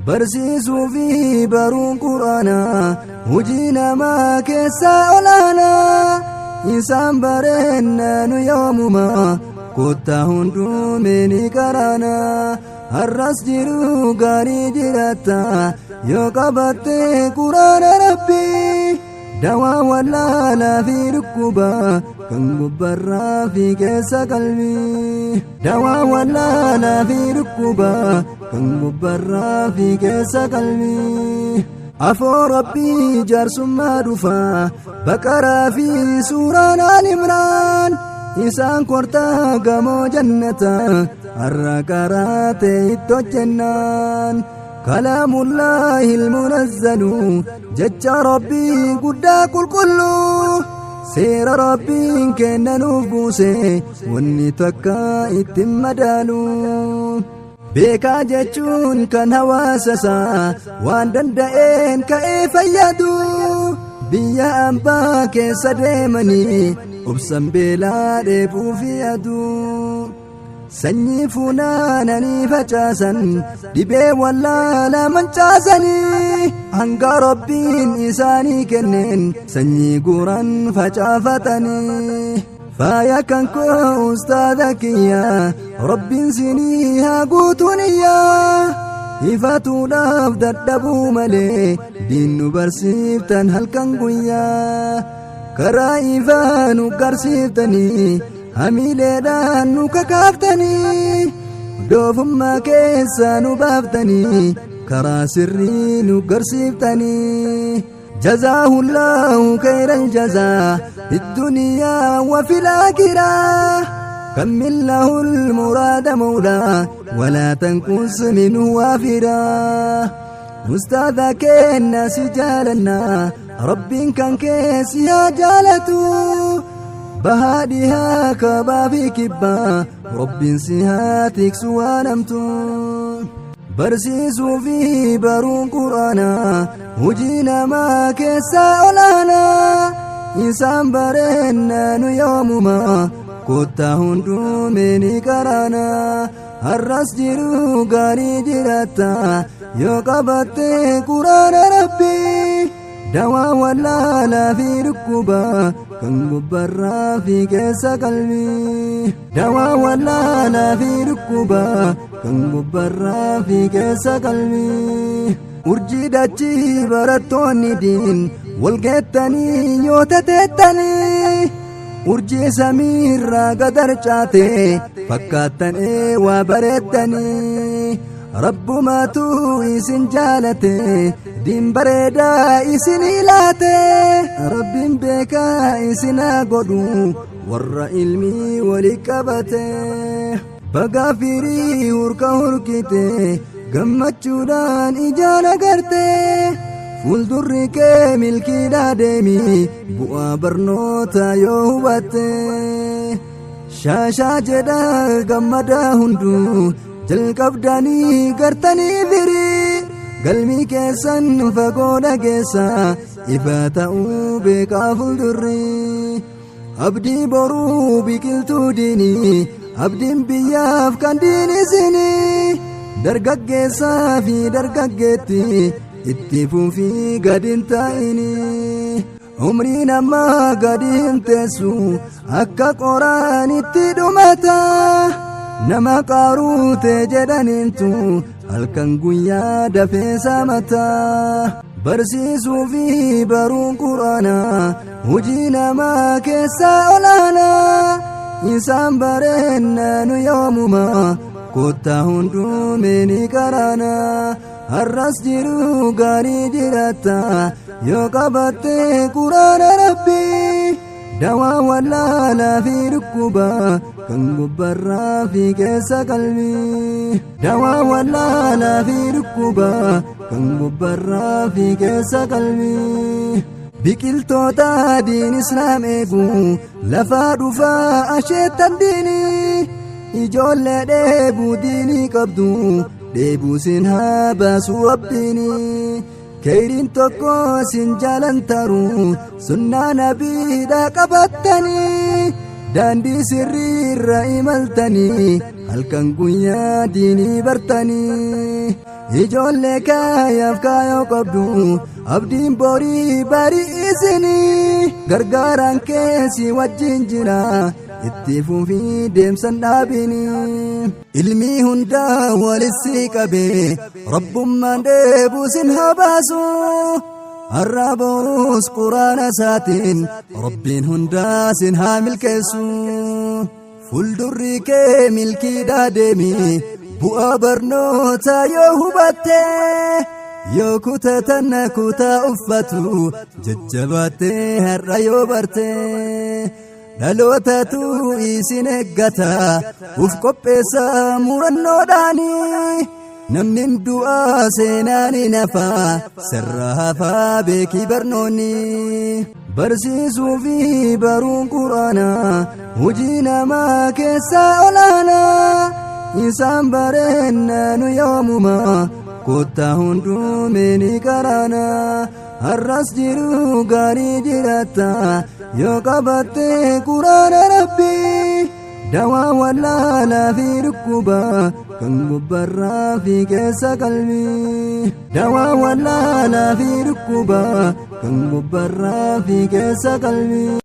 barsiisuu fi baruun quraanaa hojii namaa keessaa olaanaa isaan bareennaanu yoomuma kottaa hundumaa ni qaraanaa har'as jiru gaarii jiraata yoo qabatte quraana rabbii dawaa wallaalaa fi dhukkuba kan gubbarraa fi keessa qalbii dawaa wallaalaa fi dhukkuba kan gubbarraa fi keessa qalbii afoo rabbii jaarsummaa dhufa baqaraa fi suuraan al-imraan isaan kortaa gamoo jannata har'a qaraate itti hojjennaan kalaamullaahi ilmunazzalu jecha rabbii guddaa qulqulluu seera rabbiin kennanuuf buuse wanni takka ittiin madaalu beekaa jechuun kan hawaasasaa waan danda'een ka'ee fayyadu biyya ambaa keessa deemanii obsan beelaa dheebuu fi aduu sanyii funaananii facaasan dhibee wallaalaa mancaasanii hanga rabbiin isaanii kenneen sanyii guuran facaafatanii faaya kan koo ustaada kiyyaa rabbiin sinii haa guutuniyyaa ifatuudhaaf dadhabuu malee diinnu barsiiftan halkan guyyaa karaa ifaa nu garsiiftanii hamileedhaan nu kakaaftanii doofummaa keessa nu baaftanii karaa sirrii nu garsiiftanii jazaahullahu khayral jazaa idduniyaa wa fil aakhirah كمل له المراد مولاه ولا تنقص منه وافرا أستاذك الناس جالنا رب كان كيس يا جالتو بهادها كبا في كبا رب سيهاتك سوانمتو برسيسو في برون قرانا وجينا ما كيسا اولانا إنسان برنا يومما kottaa hundumaa ni qaraanaa har'as jiru gaarii jiraata yoo qabatte quraana rabbii dawaa wallaalaa fi dhukkuba kan gubbarraa fi keessa qalbii dawaa wallaalaa fi dhukkuba kan gubbarraa fi keessa qalbii urjii dachii barattoonni diin walgeettanii yoo tateettanii urjii samiirraa gadarcaate fakkaattan waa bareeddanii rabbumaatu isin jaalate diin bareedaa isinii laate rabbiin beekaa isinaa godhu warra ilmii walii qabate bagaa firii hurka hurkite gammachuudhaan ijaan agarte fuuldurri kee milkiidhaa deemi bu'aa barnoota yoo hubatte shaashaa jedhaa gammadaa hunduu jalqabdanii gartanii firii galmii keessan fagoo dhageessa ifa ta'uu beekaa fuuldurri abdii boruu biqiltuu diinii abdiin biyyaaf kan diin isinii dargaggeessaa fi dargaggeetti itti fufii gadin taa'ini umriin ammaa gadin teessu akka qoraan itti dhumata nama qaaruute jedhaniintu halkan guyyaa dafee saamata barsiisuu fi baruun quraanaa hojii namaa keessaa olaanaa isaan bareennaanu yoomuma kottaa hundumaa ni qaraanaa har'as jiru gaarii jiraata yoo qabatte quraana rabbii dawaa wallaalaa fi dhukkuba kan gubbarraa fi keessa qalbii dawaa wallaalaa fi dhukkuba kan gubbarraa fi keessa qalbii biqiltoota diin islaam eegu lafaa dhufaa asheettan diinii ijoollee dheebuu diinii qabdu dheebuu sin haa baasuu rabbiini kayriin tokko sin jaalantaru sunnaa nabiidhaa qabattanii daandii sirriirra imaltanii halkan guyyaa diinii bartanii ijoollee kaayaaf kaayoo qabdu abdiin borii barii isinii gargaaraan keessi wajjin jira itti fufii deemsan dhaabini ilmi hundaa walitti qabee rabbummaan deebuusin habaasu har'a boruus quraana isaatiin rabbiin hundaa sin haa milkeessu fuuldurri kee milkiidhaa deemi bu'aa barnoota yoo hubatte yoo kutatan kutaa uffatu jajjabaattee har'a yoo barte dhalootatu isin eeggata uf qopheessa murannoodhaani namni du'aa seenaan nafa sirra hafaa beekii barnoonni barsiisuu fi baruun quraana hojii namaa keessaa olaana isaan bareennaanu yoomuma kottaa hundumeeni karaana har'as jiru gaarii jiraata yoo qabatte quraana rabbii dawaa wallaalaa fi dhukkuba kan gubbarraa fi keessa qalbii dawaa wallaalaa fi dhukkuba kan gubbarraa fi keessa qalbii